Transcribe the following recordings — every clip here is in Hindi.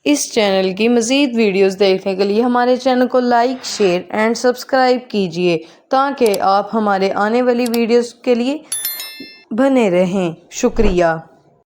इस चैनल की मज़ीद वीडियोस देखने के लिए हमारे चैनल को लाइक, शेयर एंड सब्सक्राइब कीजिए ताकि आप हमारे आने वाली वीडियोस के लिए बने रहें। शुक्रिया।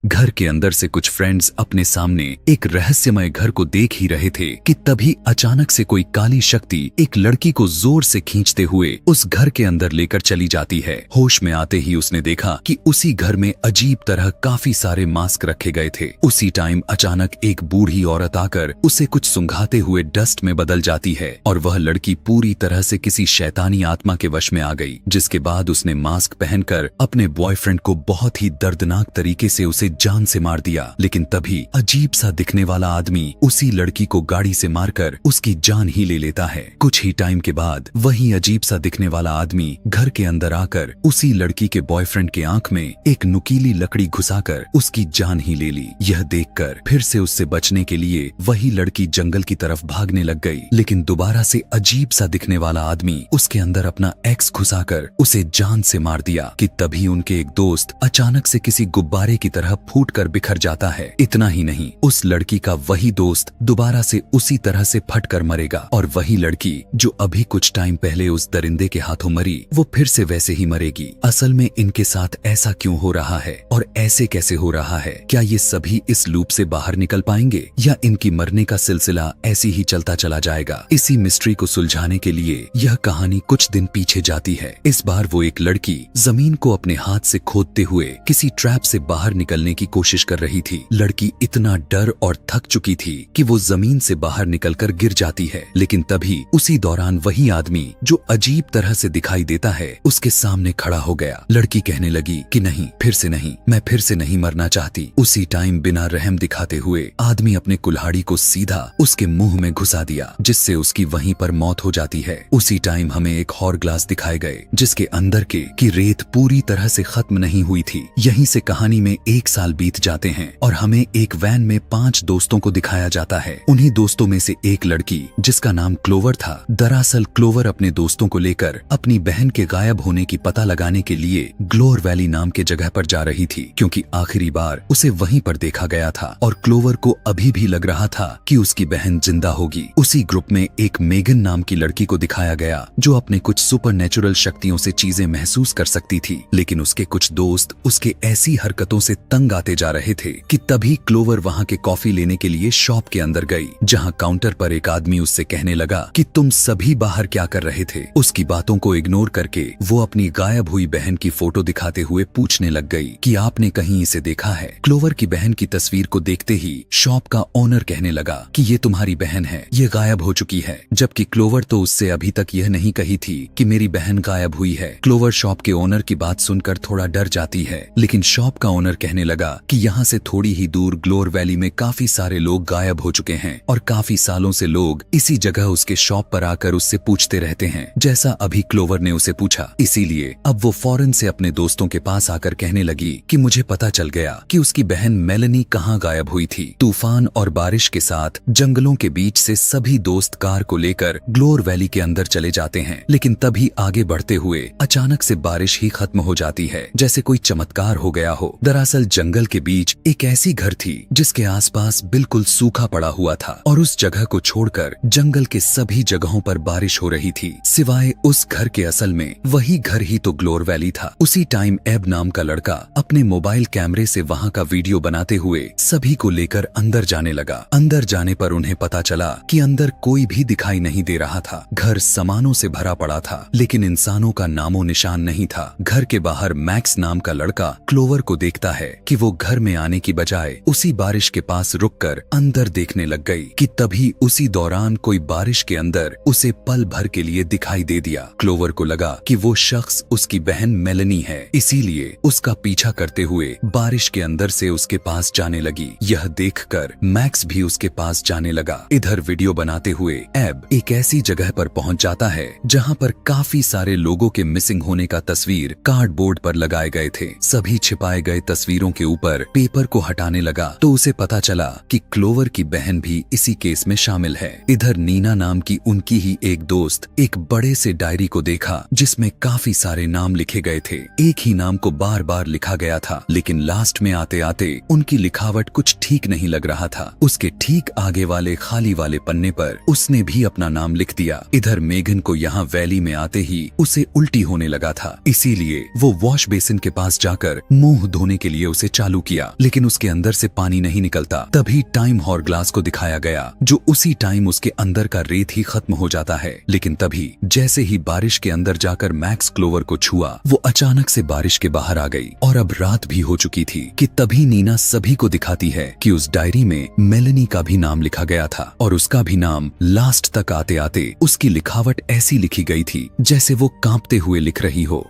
घर के अंदर से कुछ फ्रेंड्स अपने सामने एक रहस्यमय घर को देख ही रहे थे कि तभी अचानक से कोई काली शक्ति एक लड़की को जोर से खींचते हुए उस घर के अंदर लेकर चली जाती है। होश में आते ही उसने देखा कि उसी घर में अजीब तरह काफी सारे मास्क रखे गए थे। उसी टाइम अचानक एक बूढ़ी औरत आकर उसे कुछ सुंघाते हुए डस्ट में बदल जाती है और वह लड़की पूरी तरह से किसी शैतानी आत्मा के वश में आ गई, जिसके बाद उसने मास्क पहनकर अपने बॉयफ्रेंड को बहुत ही दर्दनाक तरीके से उसे जान से मार दिया। लेकिन तभी अजीब सा दिखने वाला आदमी उसी लड़की को गाड़ी से मारकर उसकी जान ही ले लेता है। कुछ ही टाइम के बाद वही अजीब सा दिखने वाला आदमी घर के अंदर आकर उसी लड़की के बॉयफ्रेंड के आंख में एक नुकीली लकड़ी घुसाकर उसकी जान ही ले ली। यह देखकर फिर से उससे बचने के लिए वही लड़की जंगल की तरफ भागने लग गई, लेकिन दोबारा से अजीब सा दिखने वाला आदमी उसके अंदर अपना एक्स घुसाकर उसे जान से मार दिया कि तभी उनके एक दोस्त अचानक से किसी गुब्बारे की तरह फूटकर बिखर जाता है। इतना ही नहीं, उस लड़की का वही दोस्त दोबारा से उसी तरह से फटकर मरेगा और वही लड़की जो अभी कुछ टाइम पहले उस दरिंदे के हाथों मरी वो फिर से वैसे ही मरेगी। असल में इनके साथ ऐसा क्यों हो रहा है और ऐसे कैसे हो रहा है? क्या ये सभी इस लूप से बाहर निकल पाएंगे या इनकी मरने का सिलसिला ऐसी ही चलता चला जाएगा? इसी मिस्ट्री को सुलझाने के लिए यह कहानी कुछ दिन पीछे जाती है। इस बार वो एक लड़की जमीन को अपने हाथ से खोदते हुए किसी ट्रैप से बाहर निकलने की कोशिश कर रही थी। लड़की इतना डर और थक चुकी थी कि वो जमीन से बाहर निकलकर गिर जाती है, लेकिन तभी उसी दौरान वही आदमी जो अजीब तरह से दिखाई देता है उसके सामने खड़ा हो गया। लड़की कहने लगी कि नहीं, फिर से नहीं, मैं फिर से नहीं मरना चाहती। उसी टाइम बिना रहम दिखाते हुए आदमी अपने कुल्हाड़ी को सीधा उसके मुंह में घुसा दिया, जिससे उसकी वहीं पर मौत हो जाती है। उसी टाइम हमें एक और ग्लास दिखाए गए जिसके अंदर की रेत पूरी तरह से खत्म नहीं हुई थी। यहीं से कहानी में 1 साल बीत जाते हैं और हमें एक वैन में 5 दोस्तों को दिखाया जाता है। उन्हीं दोस्तों में से एक लड़की जिसका नाम क्लोवर था। दरअसल क्लोवर अपने दोस्तों को लेकर अपनी बहन के गायब होने की पता लगाने के लिए ग्लोर वैली नाम के जगह पर जा रही थी, क्योंकि आखिरी बार उसे वहीं पर देखा गया था और क्लोवर को अभी भी लग रहा था कि उसकी बहन जिंदा होगी। उसी ग्रुप में एक मेगन नाम की लड़की को दिखाया गया जो अपने कुछ सुपरनेचुरल शक्तियों से चीजें महसूस कर सकती थी, लेकिन उसके कुछ दोस्त उसके ऐसी हरकतों से तंग आते जा रहे थे कि तभी क्लोवर वहां के कॉफी लेने के लिए शॉप के अंदर गई, जहां काउंटर पर एक आदमी उससे कहने लगा कि तुम सभी बाहर क्या कर रहे थे। उसकी बातों को इग्नोर करके वो अपनी गायब हुई बहन की फोटो दिखाते हुए पूछने लग गई कि आपने कहीं इसे देखा है? क्लोवर की बहन की तस्वीर को देखते ही शॉप का ओनर कहने लगा कि ये तुम्हारी बहन है, ये गायब हो चुकी है, जबकि क्लोवर तो उससे अभी तक यह नहीं कही थी कि मेरी बहन गायब हुई है। क्लोवर शॉप के ओनर की बात सुनकर थोड़ा डर जाती है, लेकिन शॉप का ओनर कहने लगा कि यहाँ से थोड़ी ही दूर ग्लोर वैली में काफी सारे लोग गायब हो चुके हैं और काफी सालों से लोग इसी जगह उसके शॉप पर आकर उससे पूछते रहते हैं, जैसा अभी क्लोवर ने उसे पूछा। इसीलिए अब वो फौरन से अपने दोस्तों के पास आकर कहने लगी कि मुझे पता चल गया कि उसकी बहन मेलेनी कहाँ गायब हुई थी। तूफान और बारिश के साथ जंगलों के बीच से सभी दोस्त कार को लेकर ग्लोर वैली के अंदर चले जाते हैं, लेकिन तभी आगे बढ़ते हुए अचानक से बारिश ही खत्म हो जाती है, जैसे कोई चमत्कार हो गया हो। दरअसल जंगल के बीच एक ऐसी घर थी जिसके आसपास बिल्कुल सूखा पड़ा हुआ था और उस जगह को छोड़कर जंगल के सभी जगहों पर बारिश हो रही थी, सिवाय उस घर के। असल में वही घर ही तो ग्लोर वैली था। उसी टाइम एब नाम का लड़का अपने मोबाइल कैमरे से वहां का वीडियो बनाते हुए सभी को लेकर अंदर जाने लगा। अंदर जाने पर उन्हें पता चला कि अंदर कोई भी दिखाई नहीं दे रहा था। घर सामानों से भरा पड़ा था, लेकिन इंसानों का नामो निशान नहीं था। घर के बाहर मैक्स नाम का लड़का क्लोवर को देखता है कि वो घर में आने की बजाय उसी बारिश के पास रुककर अंदर देखने लग गई कि तभी उसी दौरान कोई बारिश के अंदर उसे पल भर के लिए दिखाई दे दिया। क्लोवर को लगा कि वो शख्स उसकी बहन मेलेनी है, इसीलिए उसका पीछा करते हुए बारिश के अंदर से उसके पास जाने लगी। यह देखकर मैक्स भी उसके पास जाने लगा। इधर वीडियो बनाते हुए एब एक ऐसी जगह पर पहुंच जाता है जहां पर काफी सारे लोगों के मिसिंग होने का तस्वीर कार्डबोर्ड पर लगाए गए थे। सभी छिपाए गए तस्वीरों के के ऊपर पेपर को हटाने लगा तो उसे पता चला कि क्लोवर की बहन भी इसी केस में शामिल है। इधर नीना नाम की उनकी ही एक दोस्त एक बड़े से डायरी को देखा जिसमें काफी सारे नाम लिखे गए थे। एक ही नाम को बार बार लिखा गया था, लेकिन लास्ट में आते आते उनकी लिखावट कुछ ठीक नहीं लग रहा था। उसके ठीक आगे वाले खाली वाले पन्ने पर उसने भी अपना नाम लिख दिया। इधर मेघन को यहाँ वैली में आते ही उसे उल्टी होने लगा था, इसीलिए वो वॉश बेसिन के पास जाकर मुंह धोने के लिए उसे चालू किया, लेकिन उसके अंदर से पानी नहीं निकलता। तभी टाइम हॉर ग्लास को दिखाया गया जो उसी टाइम उसके अंदर का रेत ही खत्म हो जाता है। लेकिन तभी जैसे ही बारिश के अंदर जाकर मैक्स क्लोवर को छुआ, वो अचानक से बारिश के बाहर आ गई और अब रात भी हो चुकी थी कि तभी नीना सभी को दिखाती है कि उस डायरी में मेलेनी का भी नाम लिखा गया था और उसका भी नाम लास्ट तक आते आते उसकी लिखावट ऐसी लिखी गई थी जैसे वो कांपते हुए लिख रही हो।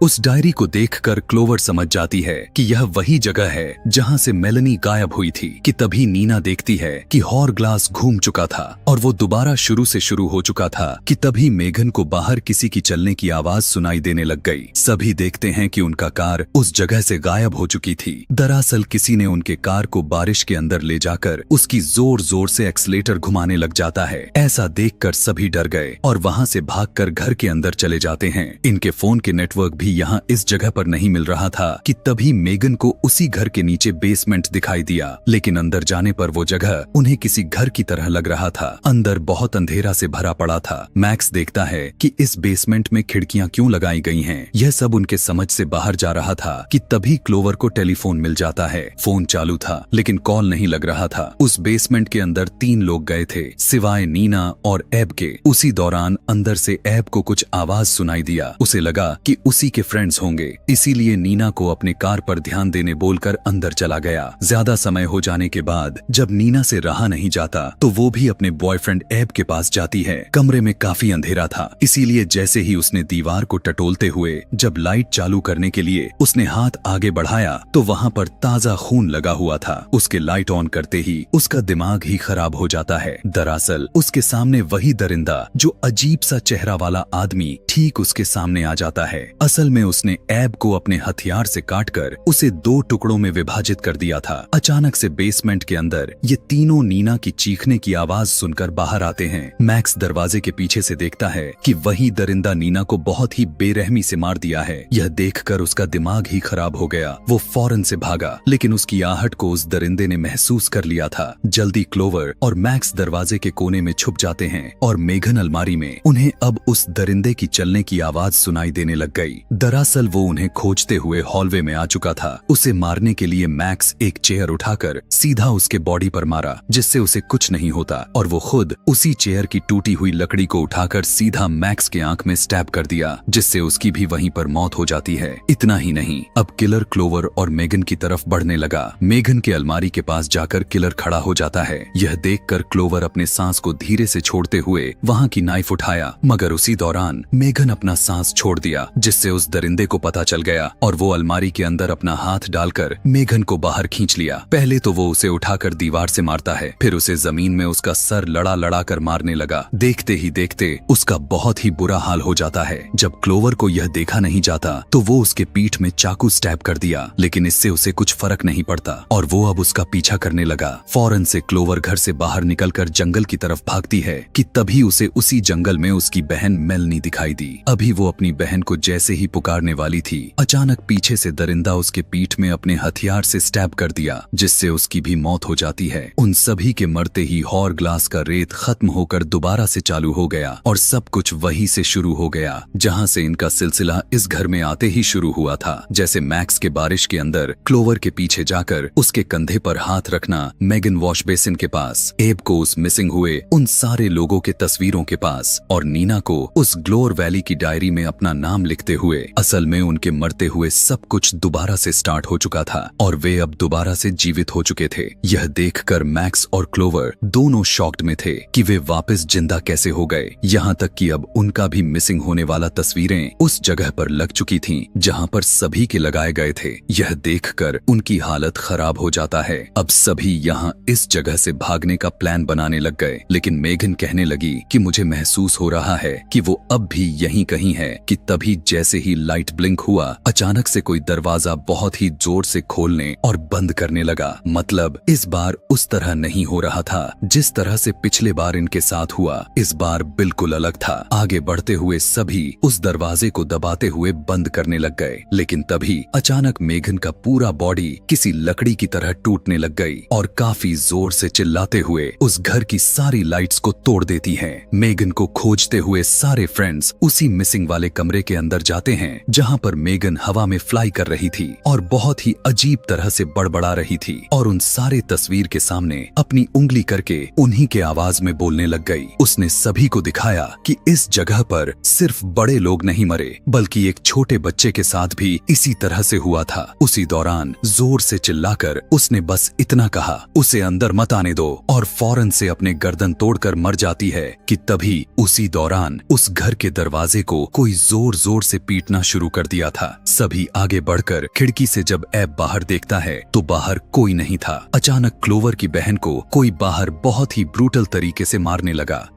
उस डायरी को देखकर क्लोवर समझ जाती है कि यह वही जगह है जहां से मेलेनी गायब हुई थी कि तभी नीना देखती है कि हॉर ग्लास घूम चुका था और वो दोबारा शुरू से शुरू हो चुका था कि तभी मेघन को बाहर किसी की चलने की आवाज सुनाई देने लग गई। सभी देखते हैं कि उनका कार उस जगह से गायब हो चुकी थी। दरअसल किसी ने उनके कार को बारिश के अंदर ले जाकर उसकी जोर जोर से एक्सीलेटर घुमाने लग जाता है। ऐसा देखकर सभी डर गए और वहां से भागकर घर के अंदर चले जाते हैं। इनके फोन के नेटवर्क भी यहाँ इस जगह पर नहीं मिल रहा था कि तभी मेघन को उसी घर के नीचे बेसमेंट दिखाई दिया, लेकिन अंदर जाने पर वो जगह उन्हें किसी घर की तरह लग रहा था। अंदर बहुत अंधेरा से भरा पड़ा था। मैक्स देखता है कि इस बेसमेंट में खिड़कियां क्यों लगाई गई हैं। यह सब उनके समझ से बाहर जा रहा था कि तभी क्लोवर को टेलीफोन मिल जाता है। फोन चालू था लेकिन कॉल नहीं लग रहा था। उस बेसमेंट के अंदर 3 लोग गए थे सिवाय नीना और एब के। उसी दौरान अंदर से एब को कुछ आवाज सुनाई दिया। उसे लगा कि उसी के फ्रेंड्स होंगे, इसीलिए नीना को अपने कार पर ध्यान देने बोलकर अंदर चला गया। ज्यादा समय हो जाने के बाद जब नीना से रहा नहीं जाता तो वो भी अपने बॉयफ्रेंड एब के पास जाती है। कमरे में काफी अंधेरा था, इसीलिए जैसे ही उसने दीवार को टटोलते हुए जब लाइट चालू करने के लिए उसने हाथ आगे बढ़ाया तो वहाँ पर ताजा खून लगा हुआ था। उसके लाइट ऑन करते ही उसका दिमाग ही खराब हो जाता है। दरअसल उसके सामने वही दरिंदा जो अजीब सा चेहरा वाला आदमी ठीक उसके सामने आ जाता है। असल में उसने एब को अपने हथियार से काटकर उसे 2 टुकड़ों में विभाजित कर दिया था। अचानक से बेसमेंट के अंदर ये तीनों नीना की चीखने की आवाज सुनकर बाहर आते हैं। मैक्स दरवाजे के पीछे से देखता है कि वही दरिंदा नीना को बहुत ही बेरहमी से मार दिया है। यह देखकर उसका दिमाग ही खराब हो गया। वो फौरन से भागा, लेकिन उसकी आहट को उस दरिंदे ने महसूस कर लिया था। जल्दी क्लोवर और मैक्स दरवाजे के कोने में छुप जाते हैं और मेघन अलमारी में। उन्हें अब उस दरिंदे की चलने की आवाज सुनाई देने लग गई। दरअसल वो उन्हें खोजते हुए हॉलवे में आ चुका था। उसे मारने के लिए मैक्स एक चेयर उठाकर सीधा उसके बॉडी पर मारा, जिससे उसे कुछ नहीं होता और वो खुद उसी चेयर की टूटी हुई लकड़ी को उठाकर सीधा मैक्स के आंख में स्टैब कर दिया, जिससे उसकी भी वहीं पर मौत हो जाती है। इतना ही नहीं, अब किलर क्लोवर और मेघन की तरफ बढ़ने लगा। मेघन के अलमारी के पास जाकर किलर खड़ा हो जाता है। यह देखकर क्लोवर अपने सांस को धीरे से छोड़ते हुए वहाँ की नाइफ उठाया, मगर उसी दौरान मेघन अपना सांस छोड़ दिया, जिससे उस दरिंदे को पता चल गया और वो अलमारी के अंदर अपना हाथ डालकर मेघन को बाहर खींच लिया। पहले तो वो उसे उठाकर दीवार से मारता है, फिर उसे जमीन में उसका सर लड़ा लड़ा कर मारने लगा। देखते ही देखते उसका बहुत ही बुरा हाल हो जाता है। जब क्लोवर को यह देखा नहीं जाता तो वो उसके पीठ में चाकू स्टैब कर दिया, लेकिन इससे उसे कुछ फर्क नहीं पड़ता और वो अब उसका पीछा करने लगा। फौरन से क्लोवर घर से बाहर निकलकर जंगल की तरफ भागती है कि तभी उसे उसी जंगल में उसकी बहन मेलेनी दिखाई दी। अभी वो अपनी बहन को जैसे ही पुकारने वाली थी, अचानक पीछे से दरिंदा उसके पीठ में अपने हथियार से स्टैब कर दिया, जिससे उसकी भी मौत हो जाती है। उन सभी के मरते ही हॉर ग्लास का रेत खत्म होकर दोबारा से चालू हो गया और सब कुछ वहीं से शुरू हो गया जहां से इनका सिलसिला इस घर में आते ही शुरू हुआ था। जैसे मैक्स के बारिश के अंदर क्लोवर के पीछे जाकर उसके कंधे पर हाथ रखना, मेगन वॉश बेसिन के पास, एब को उस मिसिंग हुए उन सारे लोगों के तस्वीरों के पास और नीना को उस ग्लोर वैली की डायरी में अपना नाम लिखते हुए। असल में उनके मरते हुए सब कुछ दोबारा से स्टार्ट हो चुका था और वे अब दोबारा से जीवित हो चुके थे। यह देखकर मैक्स और क्लोवर दोनों शॉक्ड में थे कि वे वापस जिंदा कैसे हो गए। यहाँ तक कि अब उनका भी मिसिंग होने वाला तस्वीरें उस जगह पर लग चुकी थीं जहाँ पर सभी के लगाए गए थे। यह देखकर उनकी हालत खराब हो जाता है। अब सभी यहाँ इस जगह से भागने का प्लान बनाने लग गए, लेकिन मेघन कहने लगी कि मुझे महसूस हो रहा है कि वो अब भी यहीं कहीं है। कि तभी जैसे ही ही लाइट ब्लिंक हुआ, अचानक से कोई दरवाजा बहुत ही जोर से खोलने और बंद करने लगा। मतलब इस बार उस तरह नहीं हो रहा था जिस तरह से पिछले बार इनके साथ हुआ। इस बार बिल्कुल अलग था। आगे बढ़ते हुए सभी उस दरवाजे को दबाते हुए बंद करने लग गए, लेकिन तभी अचानक मेघन का पूरा बॉडी किसी लकड़ी की तरह टूटने लग गई और काफी जोर से चिल्लाते हुए उस घर की सारी लाइट्स को तोड़ देती है। मेघन को खोजते हुए सारे फ्रेंड्स उसी मिसिंग वाले कमरे के अंदर जाते हैं जहां पर मेघन हवा में फ्लाई कर रही थी और बहुत ही अजीब तरह से बड़बड़ा रही थी और उन सारे तस्वीर के सामने अपनी उंगली करके उन्हीं के आवाज में बोलने लग गई। उसने सभी को दिखाया कि इस जगह पर सिर्फ बड़े लोग नहीं मरे बल्कि एक छोटे बच्चे के साथ भी इसी तरह से हुआ था। उसी दौरान जोर से चिल्लाकर उसने बस इतना कहा, उसे अंदर मत आने दो, और फौरन से अपने गर्दन तोड़कर मर जाती है कि तभी उसी दौरान उस घर के दरवाजे को कोई जोर जोर से पीटना शुरू कर दिया था। सभी आगे बढ़कर खिड़की से जब ऐब बाहर देखता है तो बाहर कोई नहीं था। अचानक क्लोवर की बहन को कोई बाहर बहुत ही ब्रूटल तरीके से मारने लगा।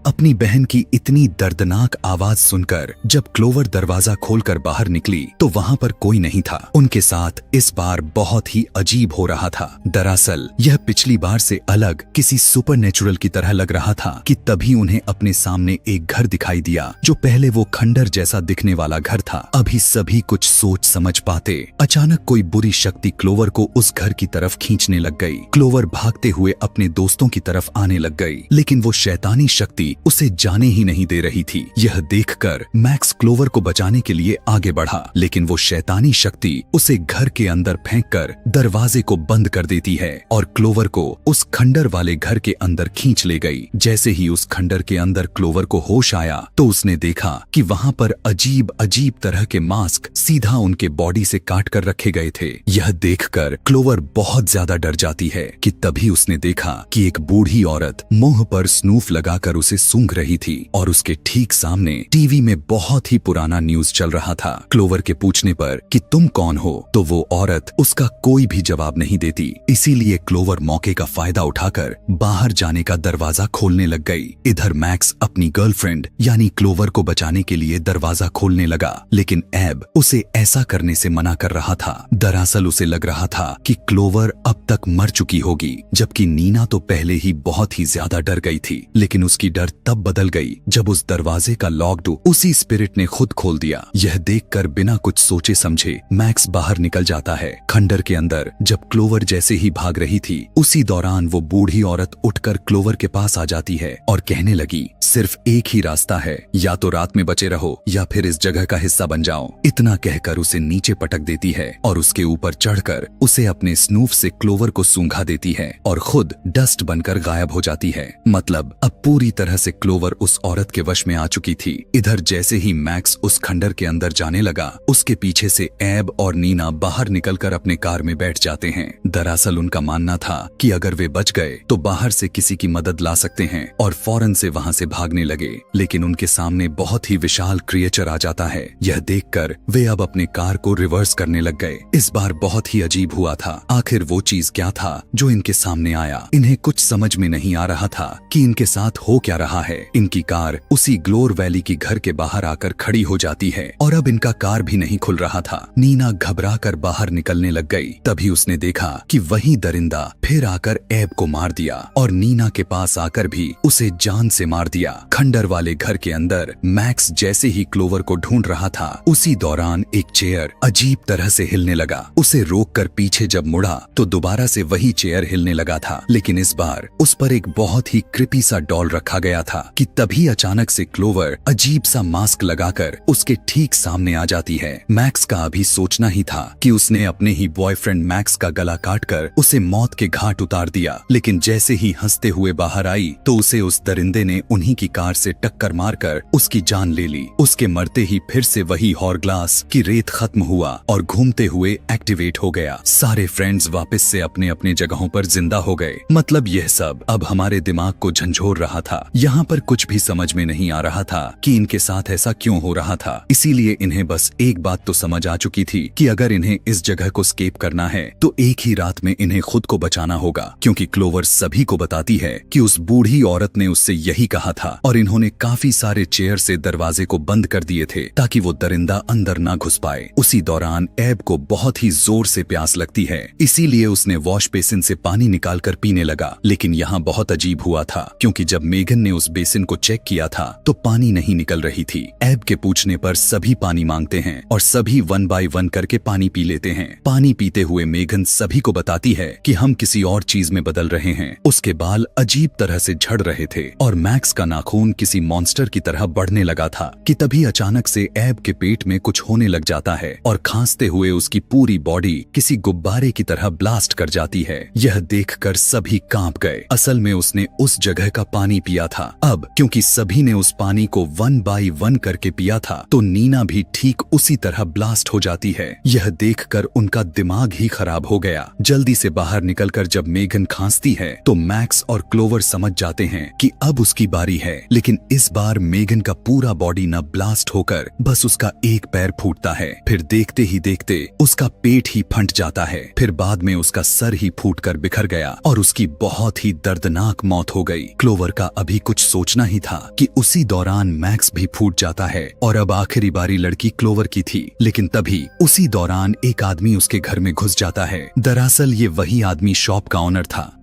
अपनी बहन की इतनी दर्दनाक आवाज सुनकर जब क्लोवर दरवाजा खोलकर बाहर निकली तो वहां पर कोई नहीं था। उनके साथ इस बार बहुत ही अजीब हो रहा था। दरअसल यह पिछली बार से अलग किसी सुपरनेचुरल की तरह लग रहा था कि तभी उन्हें अपने सामने एक घर दिखाई दिया। जो पहले वो खंडर जैसा दिखने वाला घर था, अभी सभी कुछ सोच समझ पाते। अचानक कोई बुरी शक्ति क्लोवर को उस घर की तरफ खींचने लग गई। क्लोवर भागते हुए अपने दोस्तों की तरफ आने लग गई, लेकिन वो शैतानी शक्ति उसे जाने ही नहीं दे रही थी। यह देखकर मैक्स क्लोवर को बचाने के लिए आगे बढ़ा, लेकिन वो शैतानी शक्ति उसे घर के अंदर फेंककर दरवाजे को बंद कर देती है और क्लोवर को उस खंडर वाले घर के अंदर खींच ले गई। जैसे ही उस खंडर के अंदर क्लोवर को होश आया तो उसने देखा कि वहां पर अजीब अजीब तरह के मास्क सीधा उनके बॉडी से काट कर रखे गए थे। यह देखकर क्लोवर बहुत ज्यादा डर जाती है कि तभी उसने देखा कि एक बूढ़ी औरत मुंह पर स्नूफ लगाकर उसे सूंघ रही थी और उसके ठीक सामने टीवी में बहुत ही पुराना न्यूज चल रहा था। क्लोवर के पूछने पर कि तुम कौन हो, तो वो औरत उसका कोई भी जवाब नहीं देती। इसीलिए क्लोवर मौके का फायदा उठाकर बाहर जाने का दरवाजा खोलने लग गई। इधर मैक्स अपनी गर्लफ्रेंड यानी क्लोवर को बचाने के लिए दरवाजा खोलने लगा, लेकिन ऐब उसे ऐसा करने से मना कर रहा था। दरअसल उसे लग रहा था कि क्लोवर अब तक मर चुकी होगी, जबकि नीना तो पहले ही बहुत ही ज्यादा डर गई थी। लेकिन उसकी डर तब बदल गई जब उस दरवाजे का लॉक उसी स्पिरिट ने खुद खोल दिया। यह देखकर बिना कुछ सोचे समझे मैक्स बाहर निकल जाता है। खंडर के अंदर जब क्लोवर जैसे ही भाग रही थी, उसी दौरान वो बूढ़ी औरत उठकर क्लोवर के पास आ जाती है और कहने लगी, सिर्फ एक ही रास्ता है, या तो रात में बचे रहो या फिर इस जगह का हिस्सा बन जाओ। इतना कहकर उसे नीचे पटक देती है और उसके ऊपर चढ़कर उसे अपने स्नूफ से क्लोवर को सूंघा देती है और खुद डस्ट बनकर गायब हो जाती है। मतलब अब पूरी तरह से क्लोवर उस औरत के वश में आ चुकी थी। इधर जैसे ही मैक्स उस खंडर के अंदर जाने लगा, उसके पीछे से ऐब और नीना बाहर निकलकर अपने कार में बैठ जाते हैं। दरअसल उनका मानना था कि अगर वे बच गए तो बाहर से किसी की मदद ला सकते हैं और फौरन से वहां से भागने लगे। लेकिन उनके सामने बहुत ही विशाल क्रिएचर आ जाता है। यह देखकर वे अब अपने कार को रिवर्स करने लग गए। इस बार बहुत ही अजीब हुआ था। आखिर वो चीज क्या था जो इनके सामने आया? इन्हें कुछ समझ में नहीं आ रहा था कि इनके साथ हो क्या रहा है। इनकी कार उसी ग्लोर वैली की घर के बाहर आकर खड़ी हो जाती है और अब इनका कार भी नहीं खुल रहा था। नीना घबरा कर बाहर निकलने लग गई। तभी उसने देखा कि वही दरिंदा फिर आकर ऐब को मार दिया और नीना के पास आकर भी उसे जान से मार दिया। खंडर वाले घर के अंदर मैक्स जैसे ही क्लोवर को ढूंढ रहा था, उसी दौरान एक चेयर अजीब तरह से हिलने लगा। उसे रोककर पीछे जब मुड़ा तो दोबारा से वही चेयर हिलने लगा था, लेकिन इस बार उस पर एक बहुत ही क्रिपी सा डॉल रखा गया था कि तभी अचानक से क्लोवर अजीब सा मास्क लगाकर उसके ठीक सामने आ जाती है। मैक्स का अभी सोचना ही था कि उसने अपने ही बॉयफ्रेंड मैक्स का गला काटकर उसे मौत के घाट उतार दिया, लेकिन जैसे ही हंसते हुए बाहर आई तो उसे उस दरिंदे ने उन्हीं की कार से टक्कर मारकर उसकी जान ले ली। उसके मरते ही फिर से वही हॉरग्लास की रेत खत्म हुआ और घूमते हुए एक्टिवेट हो गया। सारे फ्रेंड्स वापस से अपने अपने जगहों पर जिंदा हो गए। मतलब यह सब अब हमारे दिमाग को झंझोर रहा था। यहाँ पर कुछ भी समझ में नहीं आ रहा था कि इनके साथ ऐसा क्यों हो रहा था। इसीलिए इन्हें बस एक बात तो समझ आ चुकी थी कि अगर इन्हें इस जगह को स्केप करना है तो एक ही रात में इन्हें खुद को बचाना होगा, क्योंकि क्लोवर सभी को बताती है कि उस बूढ़ी औरत ने उससे यही कहा था और इन्होंने काफी सारे चेयर से दरवाजे को बंद कर दिए थे ताकि वो दरिंदा अंदर ना घुस पाए। उसी दौरान एब को बहुत ही जोर से प्यास लगती है, इसीलिए उसने वॉश बेसिन से पानी निकालकर पीने लगा। लेकिन यहाँ बहुत अजीब हुआ था, क्योंकि जब मेगन ने उस बेसिन को चेक किया था तो पानी नहीं निकल रही थी। एब के पूछने पर सभी पानी मांगते हैं और सभी 1 बाय 1 करके पानी पी लेते हैं। पानी पीते हुए मेगन सभी को बताती है कि हम किसी और चीज में बदल रहे हैं। उसके बाल अजीब तरह से झड़ रहे थे और मैक्स का नाखून किसी मॉन्स्टर की तरह बढ़ने लगा था कि तभी अचानक से एब के पेट में कुछ होने लग जाता है और खांसते हुए उसकी पूरी बॉडी किसी गुब्बारे की तरह ब्लास्ट कर जाती है। यह देखकर सभी कांप गए। असल में उसने उस जगह का पानी पिया था। अब क्योंकि सभी ने उस पानी को 1 बाय 1 करके पिया था तो नीना भी ठीक उसी तरह ब्लास्ट हो जाती है। यह देखकर उनका दिमाग ही खराब हो गया। जल्दी से बाहर निकलकर जब मेगन खांसती है तो मैक्स और क्लोवर समझ जाते हैं कि अब उसकी बारी है। लेकिन इस बार मेगन का पूरा बॉडी न ब्लास्ट होकर बस उसका एक पैर फूटता है। फिर देखते ही देखते उसका पेट ही फट जाता है। फिर बाद में उसका सर ही फूटकर बिखर गया और उसकी बहुत ही दर्दनाक मौत हो गई। क्लोवर का अभी कुछ सोचना ही था कि उसी दौरान मैक्स भी फूट जाता है और अब आखिरी बारी लड़की क्लोवर की थी। लेकिन तभी उसी दौरान एक आदमी उसके घर में घुस जाता है। दरअसल ये वही आदमी शॉप का ऑनर था।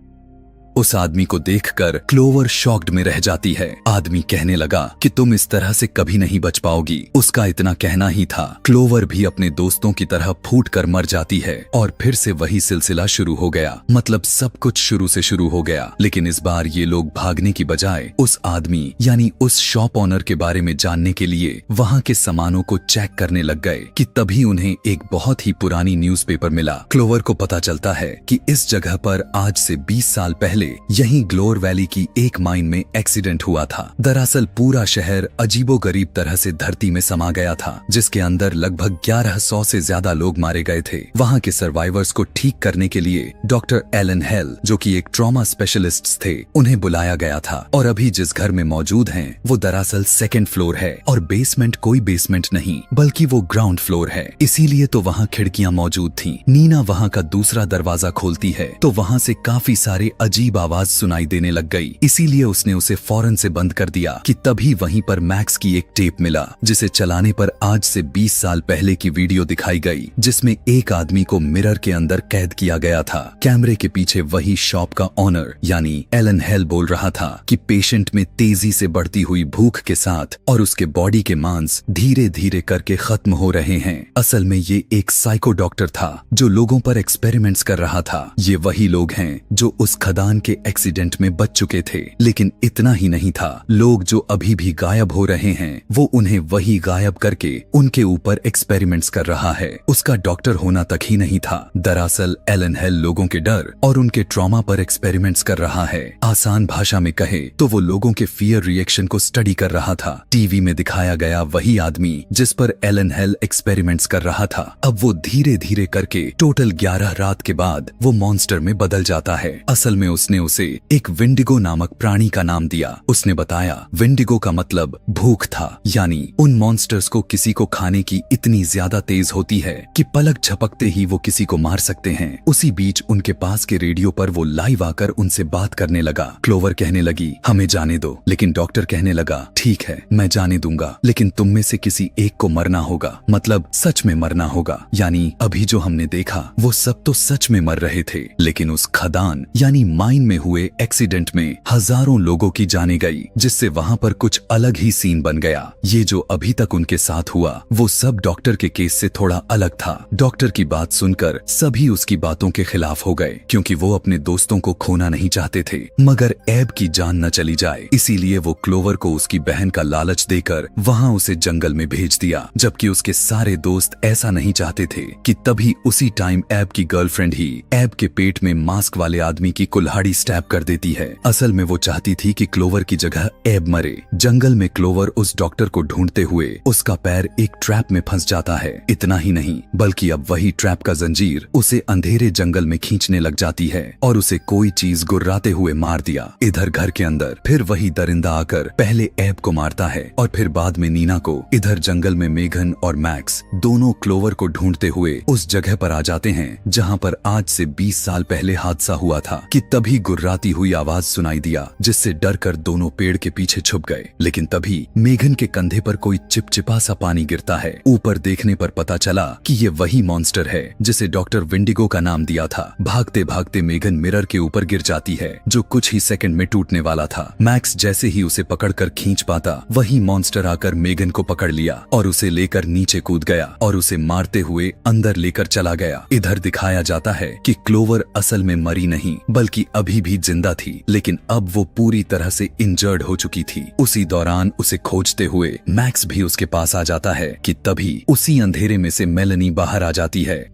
उस आदमी को देखकर क्लोवर शॉक्ड में रह जाती है। आदमी कहने लगा कि तुम इस तरह से कभी नहीं बच पाओगी। उसका इतना कहना ही था। क्लोवर भी अपने दोस्तों की तरह फूट कर मर जाती है और फिर से वही सिलसिला शुरू हो गया। मतलब सब कुछ शुरू से शुरू हो गया। लेकिन इस बार ये लोग भागने की बजाय उस आदमी यानी उस शॉप ऑनर के बारे में जानने के लिए वहाँ के सामानों को चेक करने लग गए कि तभी उन्हें एक बहुत ही पुरानी न्यूज़पेपर मिला। क्लोवर को पता चलता है कि इस जगह पर आज से 20 साल पहले यहीं ग्लोर वैली की एक माइन में एक्सीडेंट हुआ था। दरअसल पूरा शहर अजीबोगरीब तरह से धरती में समा गया था, जिसके अंदर लगभग 1100 से ज्यादा लोग मारे गए थे। वहां के सर्वाइवर्स को ठीक करने के लिए डॉक्टर एलन हेल, जो कि एक ट्रॉमा स्पेशलिस्ट थे, उन्हें बुलाया गया था। और अभी जिस घर में मौजूद हैं, वो दरअसल 2nd फ्लोर है और बेसमेंट कोई बेसमेंट नहीं बल्कि वो ग्राउंड फ्लोर है। इसीलिए तो वहाँ खिड़कियाँ मौजूद थी। नीना वहाँ का दूसरा दरवाजा खोलती है तो वहाँ से काफी सारे अजीब आवाज सुनाई देने लग गई। इसीलिए उसने उसे फौरन से बंद कर दिया कि तभी वहीं पर मैक्स की एक टेप मिला, जिसे चलाने पर आज से 20 साल पहले की वीडियो दिखाई गई, जिसमें एक आदमी को मिरर के अंदर कैद किया गया था। कैमरे के पीछे वही शॉप का ऑनर यानी एलन हेल बोल रहा था कि पेशेंट में तेजी से बढ़ती हुई भूख के साथ और उसके बॉडी के मांस धीरे धीरे करके खत्म हो रहे हैं। असल में ये एक साइको डॉक्टर था जो लोगों पर एक्सपेरिमेंट्स कर रहा था। ये वही लोग हैं जो उस खदान के एक्सीडेंट में बच चुके थे। लेकिन इतना ही नहीं था, लोग जो अभी भी गायब हो रहे हैं वो उन्हें वही गायब करके उनके ऊपर एक्सपेरिमेंट्स कर रहा है। उसका डॉक्टर होना तक ही नहीं था। दरअसल एलन हेल लोगों के डर और उनके ट्रॉमा पर एक्सपेरिमेंट्स कर रहा है। आसान भाषा में कहे तो वो लोगों के फियर रिएक्शन को स्टडी कर रहा था। टीवी में दिखाया गया वही आदमी जिस पर एलन हेल एक्सपेरिमेंट्स कर रहा था, अब वो धीरे धीरे करके टोटल 11 रात के बाद वो मॉन्स्टर में बदल जाता है। असल में उसने उसे एक विंडिगो नामक प्राणी का नाम दिया। उसने बताया विंडिगो का मतलब भूख था, यानी उन मॉन्स्टर्स को किसी को खाने की इतनी ज्यादा तेज होती है कि पलक झपकते ही वो किसी को मार सकते हैं। उसी बीच उनके पास के रेडियो पर वो लाइव आकर उनसे बात करने लगा। क्लोवर कहने लगी हमें जाने दो, लेकिन डॉक्टर कहने लगा ठीक है मैं जाने दूंगा, लेकिन तुम में से किसी एक को मरना होगा, मतलब सच में मरना होगा। यानी अभी जो हमने देखा वो सब तो सच में मर रहे थे, लेकिन उस खदान यानी माइन में हुए एक्सीडेंट में हजारों लोगों की जाने गई, जिससे वहाँ पर कुछ अलग ही सीन बन गया। ये जो अभी तक उनके साथ हुआ वो सब डॉक्टर के केस से थोड़ा अलग था। डॉक्टर की बात सुनकर सभी उसकी बातों के खिलाफ हो गए, क्योंकि वो अपने दोस्तों को खोना नहीं चाहते थे, मगर एब की जान न चली जाए। इसीलिए वो क्लोवर को उसकी बहन का लालच देकर वहाँ उसे जंगल में भेज दिया, जबकि उसके सारे दोस्त ऐसा नहीं चाहते थे कि तभी उसी टाइम एब की गर्लफ्रेंड ही एब के पेट में मास्क वाले आदमी की कुल्हाड़ी बड़ी स्टैब कर देती है। असल में वो चाहती थी कि क्लोवर की जगह एब मरे। जंगल में क्लोवर उस डॉक्टर को ढूंढते हुए उसका पैर एक ट्रैप में फंस जाता है। इतना ही नहीं बल्कि अब वही ट्रैप का जंजीर उसे अंधेरे जंगल में खींचने लग जाती है और उसे कोई चीज गुर्राते हुए मार दिया। इधर घर के अंदर फिर वही दरिंदा आकर पहले एब को मारता है और फिर बाद में नीना को। इधर जंगल में मेघन और मैक्स दोनों क्लोवर को ढूंढते हुए उस जगह पर आ जाते हैं जहाँ पर आज से 20 साल पहले हादसा हुआ था कि तभी गुर्राती हुई आवाज सुनाई दिया, जिससे डर कर दोनों पेड़ के पीछे छुप गए। लेकिन तभी मेघन के कंधे पर कोई चिपचिपा सा पानी गिरता है। ऊपर देखने पर पता चला कि ये वही मॉन्स्टर है जिसे डॉक्टर विंडिगो का नाम दिया था। भागते भागते मेघन मिरर के ऊपर गिर जाती है जो कुछ ही सेकंड में टूटने वाला था। मैक्स जैसे ही उसे पकड़कर खींच पाता वही मॉन्स्टर आकर मेघन को पकड़ लिया और उसे लेकर नीचे कूद गया और उसे मारते हुए अंदर लेकर चला गया। इधर दिखाया जाता है कि क्लोवर असल में मरी नहीं बल्कि अभी भी जिंदा थी, लेकिन अब वो पूरी तरह से इंजर्ड हो चुकी थी। उसी दौरान उसे खोजते हुए मैक्स भी उसके पास आ जाता है कि तभी उसी अंधेरे में से मेलेनी बाहर आ जाती है।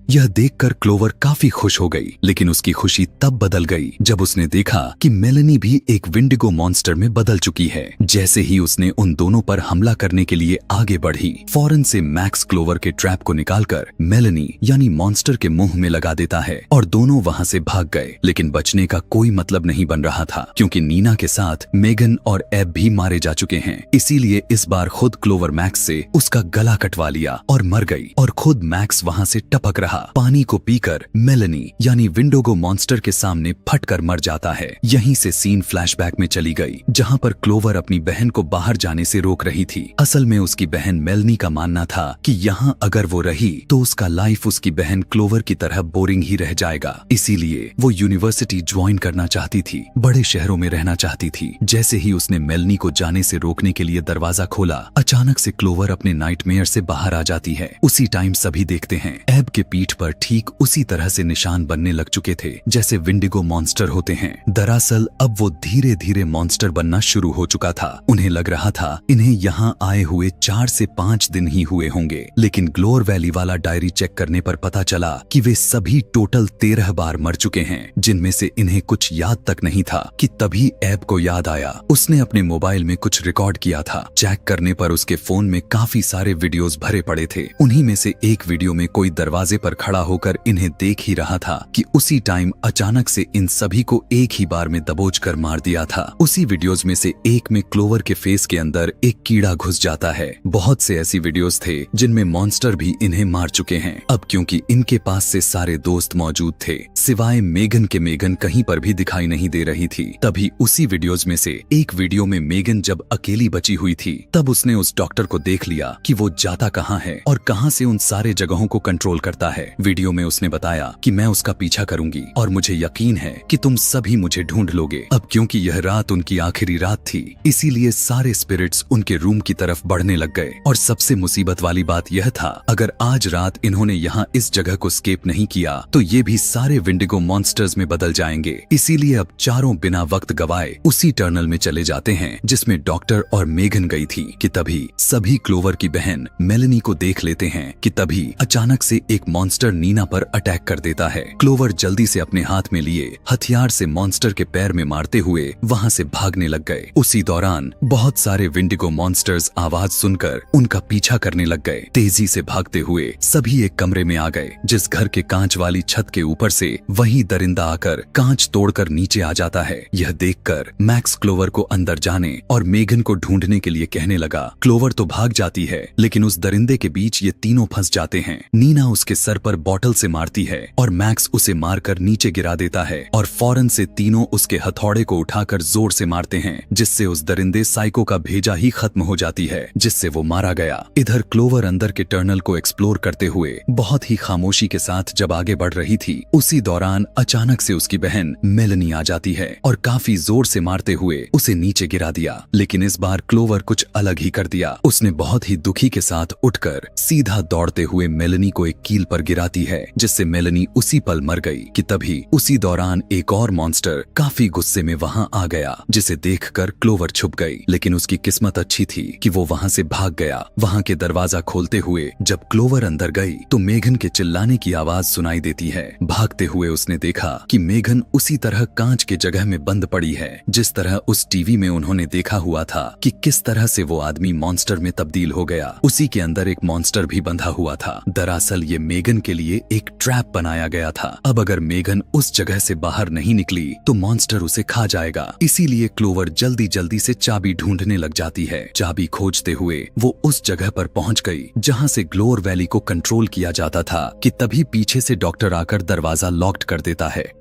यह देखकर क्लोवर काफी खुश हो गई, लेकिन उसकी खुशी तब बदल गई जब उसने देखा कि मेलेनी भी एक विंडिगो मॉन्स्टर में बदल चुकी है। जैसे ही उसने उन दोनों पर हमला करने के लिए आगे बढ़ी, फौरन से मैक्स क्लोवर के ट्रैप को निकालकर मेलेनी यानी मॉन्स्टर के मुंह में लगा देता है और दोनों वहां से भाग गए। लेकिन बचने का कोई मतलब नहीं बन रहा था क्योंकि नीना के साथ मेगन और एब भी मारे जा चुके हैं। इसीलिए इस बार खुद क्लोवर मैक्स से उसका गला कटवा लिया और मर गई और खुद मैक्स वहां से टपक रहा। पानी को पीकर मेलेनी यानी विंडिगो मॉन्स्टर के सामने फटकर मर जाता है। यहीं से सीन फ्लैशबैक में चली गई जहां पर क्लोवर अपनी बहन को बाहर जाने से रोक रही थी। असल में उसकी बहन मेलेनी का मानना था कि यहाँ अगर वो रही तो उसका लाइफ उसकी बहन क्लोवर की तरह बोरिंग ही रह जाएगा। इसीलिए वो यूनिवर्सिटी ज्वाइन करना चाहती थी, बड़े शहरों में रहना चाहती थी। जैसे ही उसने मेलेनी को जाने से रोकने के लिए दरवाजा खोला, अचानक से क्लोवर अपने नाइटमेयर से बाहर आ जाती है। उसी टाइम सभी देखते हैं एब के पीठ पर ठीक उसी तरह से निशान बनने लग चुके थे जैसे विंडिगो मॉन्स्टर होते हैं। दरअसल अब वो धीरे धीरे मॉन्स्टर बनना शुरू हो चुका था। उन्हें लग रहा था इन्हें यहाँ आए हुए 4 से 5 दिन ही हुए होंगे, लेकिन ग्लोर वैली वाला डायरी चेक करने पर पता चला कि वे सभी टोटल 13 बार मर चुके हैं, जिनमें से इन्हें कुछ याद तक नहीं था कि तभी एब को याद आया। उसने अपने मोबाइल में कुछ रिकॉर्ड किया था। चेक करने पर उसके फोन में काफी सारे वीडियोस भरे पड़े थे। उन्हीं में से एक वीडियो में कोई दरवाजे पर खड़ा होकर इन्हें देख ही रहा था कि उसी टाइम अचानक से इन सभी को एक ही बार में दबोचकर मार दिया था। उसी वीडियोस में से एक में क्लोवर के फेस के अंदर एक कीड़ा घुस जाता है। बहुत से ऐसी वीडियोस थे जिनमें मॉन्स्टर भी इन्हें मार चुके हैं। अब क्योंकि इनके पास से सारे दोस्त मौजूद थे सिवाय मेगन के, मेगन कहीं पर भी दिखाई नहीं दे रही थी। तभी उसी वीडियोस में से एक वीडियो में मेगन जब अकेली बची हुई थी तब उसने उस डॉक्टर को देख लिया कि वो जाता कहाँ है और कहाँ से उन सारे जगहों को कंट्रोल करता है। वीडियो में उसने बताया कि मैं उसका पीछा करूंगी और मुझे यकीन है कि तुम सभी मुझे ढूंढ लोगे। अब क्योंकि यह रात उनकी आखिरी रात थी इसीलिए सारे स्पिरिट्स उनके रूम की तरफ बढ़ने लग गए। और सबसे मुसीबत वाली बात यह था, अगर आज रात इन्होंने यहाँ इस जगह को स्केप नहीं किया तो ये भी सारे विंडिगो मॉन्स्टर्स में बदल जाएंगे। इसीलिए अब चारों बिना वक्त गवाए उसी टनल में चले जाते हैं जिसमें डॉक्टर और मेगन गई थी कि तभी सभी क्लोवर की बहन मेलेनी को देख लेते हैं कि तभी अचानक से एक मॉन्स्टर नीना पर अटैक कर देता है। क्लोवर जल्दी से अपने हाथ में लिए हथियार से मॉन्स्टर के पैर में मारते हुए वहां से भागने लग गए। उसी दौरान बहुत सारे विंडिगो मॉन्स्टर्स आवाज सुनकर उनका पीछा करने लग गए। तेजी से भागते हुए सभी एक कमरे में आ गए जिस घर के कांच वाली छत के ऊपर से वही दरिंदा आकर कांच तोड़कर नीचे आ जाता है। यह देखकर मैक्स क्लोवर को अंदर जाने और मेगन को ढूंढने के लिए कहने लगा। क्लोवर तो भाग जाती है लेकिन उस दरिंदे के बीच ये तीनों फंस जाते हैं। नीना उसके सर पर बॉटल से मारती है और मैक्स उसे मारकर नीचे गिरा देता है और फौरन से तीनों उसके हथौड़े को उठाकर जोर से मारते हैं जिससे उस दरिंदे साइको का भेजा ही खत्म हो जाती है जिससे वो मारा गया। इधर क्लोवर अंदर के टनल को एक्सप्लोर करते हुए बहुत ही खामोशी के साथ जब आगे बढ़ रही थी उसी दौरान अचानक से उसकी बहन मेलेनी आ जाती है और काफी जोर से मारते हुए उसे नीचे गिरा दिया। लेकिन इस बार क्लोवर कुछ अलग ही कर दिया। उसने बहुत ही दुखी के साथ उठकर सीधा दौड़ते हुए मेलेनी को एक कील पर गिराती है, जिससे मेलनी उसी पल मर गई कि तभी उसी दौरान एक और मॉन्स्टर काफी गुस्से में वहां आ गया, जिसे देखकर क्लोवर छुप गई। लेकिन उसकी किस्मत अच्छी थी कि वो वहां से भाग गया। वहां के दरवाजा खोलते हुए जब क्लोवर अंदर गई तो मेघन के चिल्लाने की आवाज सुनाई देती है। भागते हुए उसने देखा कि मेघन उसी तरह कांच के जगह में बंद पड़ी है, जिस तरह उस टीवी में उन्होंने देखा हुआ था कि किस तरह से वो आदमी मॉन्स्टर में तब्दील हो गया। उसी के अंदर एक मॉन्स्टर भी बंधा हुआ था। दरअसल ये मेघन के लिए एक ट्रैप बनाया गया था। अब अगर मेघन उस जगह से बाहर नहीं निकली तो मॉन्स्टर उसे खा जाएगा। इसीलिए क्लोवर जल्दी जल्दी से चाबी ढूंढने लग जाती है। चाबी खोजते हुए वो उस जगह पर पहुंच गई जहां से ग्लोर वैली को कंट्रोल किया जाता था कि तभी पीछे से डॉक्टर आकर दरवाजा लॉक्ड कर देता है।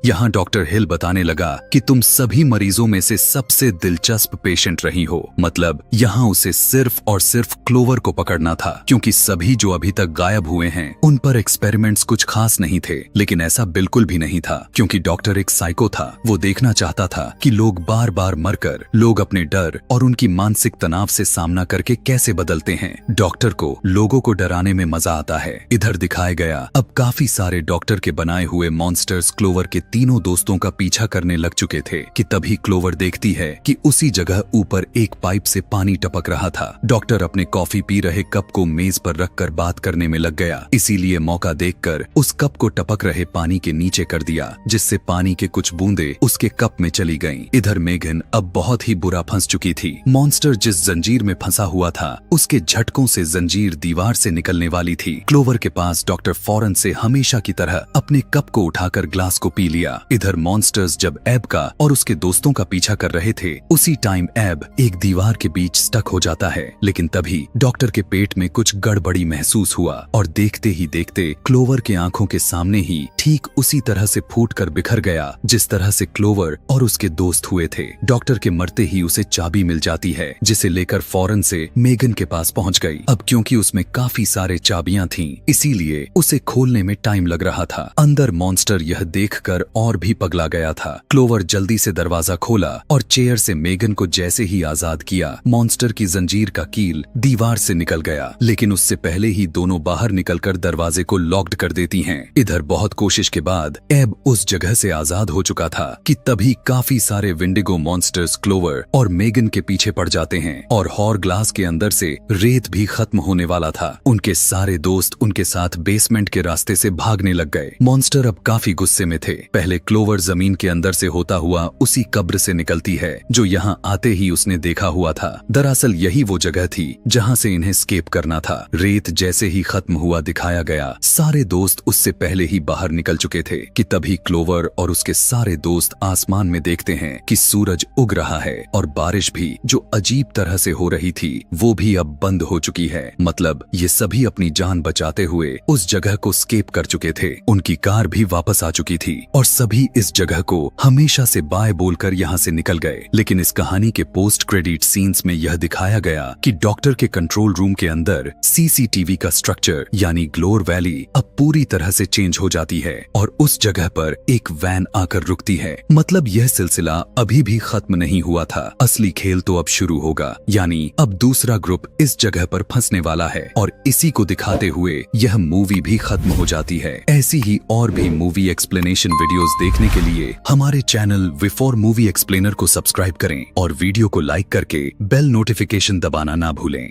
यहाँ डॉक्टर हिल बताने लगा कि तुम सभी मरीजों में से सबसे दिलचस्प पेशेंट रही हो। मतलब यहाँ उसे सिर्फ और सिर्फ क्लोवर को पकड़ना था, क्योंकि सभी जो अभी तक गायब हुए हैं उन पर एक्सपेरिमेंट्स कुछ खास नहीं थे। लेकिन ऐसा बिल्कुल भी नहीं था, क्योंकि डॉक्टर एक साइको था। वो देखना चाहता था कि लोग बार बार मरकर लोग अपने डर और उनकी मानसिक तनाव से सामना करके कैसे बदलते हैं। डॉक्टर को लोगों को डराने में मजा आता है। इधर दिखाया गया अब काफी सारे डॉक्टर के बनाए हुए मॉन्स्टर्स क्लोवर के तीनों दोस्तों का पीछा करने लग चुके थे कि तभी क्लोवर देखती है कि उसी जगह ऊपर एक पाइप से पानी टपक रहा था। डॉक्टर अपने कॉफी पी रहे कप को मेज पर रखकर बात करने में लग गया। इसीलिए मौका देखकर उस कप को टपक रहे पानी के नीचे कर दिया, जिससे पानी के कुछ बूंदे उसके कप में चली गईं। इधर मेघन अब बहुत ही बुरा फंस चुकी थी। मॉन्स्टर जिस जंजीर में फंसा हुआ था उसके झटकों से जंजीर दीवार से निकलने वाली थी। क्लोवर के पास डॉक्टर फौरन से हमेशा की तरह अपने कप को उठाकर ग्लास को पी लिया। इधर मॉन्स्टर्स जब एब का और उसके दोस्तों का पीछा कर रहे थे, उसी टाइम एब एक दीवार के बीच स्टक हो जाता है। लेकिन तभी डॉक्टर के पेट में कुछ गड़बड़ी महसूस हुआ और देखते ही देखते क्लोवर के आंखों के सामने ही ठीक उसी तरह से फूटकर बिखर गया जिस तरह से क्लोवर और उसके दोस्त हुए थे। डॉक्टर के मरते ही उसे चाबी मिल जाती है, जिसे लेकर फौरन से मेघन के पास पहुंच गई। अब क्योंकि उसमें काफी सारे चाबियां थीं, इसीलिए उसे खोलने में टाइम लग रहा था। अंदर मॉन्स्टर यह देखकर और भी पगला गया था। क्लोवर जल्दी से दरवाजा खोला और चेयर से मेघन को जैसे ही आजाद किया, मॉन्स्टर की जंजीर का कील दीवार से निकल गया। लेकिन उससे पहले ही दोनों बाहर निकलकर दरवाजे को लॉक्ड कर देती हैं। इधर बहुत कोशिश के बाद एब उस जगह से आजाद हो चुका था कि तभी काफी सारे विंडिगो मॉन्स्टर्स क्लोवर और मेघन के पीछे पड़ जाते हैं और हॉर ग्लास के अंदर से रेत भी खत्म होने वाला था। उनके सारे दोस्त उनके साथ बेसमेंट के रास्ते से भागने लग गए। मॉन्स्टर अब काफी गुस्से में थे। पहले क्लोवर जमीन के अंदर से होता हुआ उसी कब्र से निकलती है जो यहाँ आते ही उसने देखा हुआ था। दरअसल यही वो जगह थी जहाँ से इन्हें स्केप करना था। रेत जैसे ही खत्म हुआ दिखाया गया, सारे दोस्त उससे पहले ही बाहर निकल चुके थे कि तभी क्लोवर और उसके सारे दोस्त आसमान में देखते हैं कि सूरज उग रहा है और बारिश भी जो अजीब तरह से हो रही थी वो भी अब बंद हो चुकी है। मतलब ये सभी अपनी जान बचाते हुए उस जगह को स्केप कर चुके थे। उनकी कार भी वापस आ चुकी थी और सभी इस जगह को हमेशा से बाय बोलकर यहाँ से निकल गए। लेकिन इस कहानी के पोस्ट क्रेडिट सीन्स में यह दिखाया गया कि डॉक्टर के कंट्रोल रूम के अंदर सीसीटीवी का स्ट्रक्चर यानी ग्लोर वैली अब पूरी तरह से चेंज हो जाती है और उस जगह पर एक वैन आकर रुकती है। मतलब यह सिलसिला अभी भी खत्म नहीं हुआ था। असली खेल तो अब शुरू होगा, यानी अब दूसरा ग्रुप इस जगह पर फंसने वाला है और इसी को दिखाते हुए यह मूवी भी खत्म हो जाती है। ऐसी ही और भी मूवी एक्सप्लेनेशन वीडियोस देखने के लिए हमारे चैनल बिफोर मूवी एक्सप्लेनर को सब्सक्राइब करें और वीडियो को लाइक करके बेल नोटिफिकेशन दबाना ना भूलें।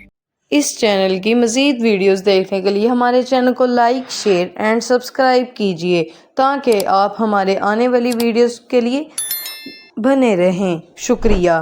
इस चैनल की मज़ीद वीडियोस देखने के लिए हमारे चैनल को लाइक, शेयर एंड सब्सक्राइब कीजिए ताकि आप हमारे आने वाली वीडियोस के लिए बने रहें। शुक्रिया।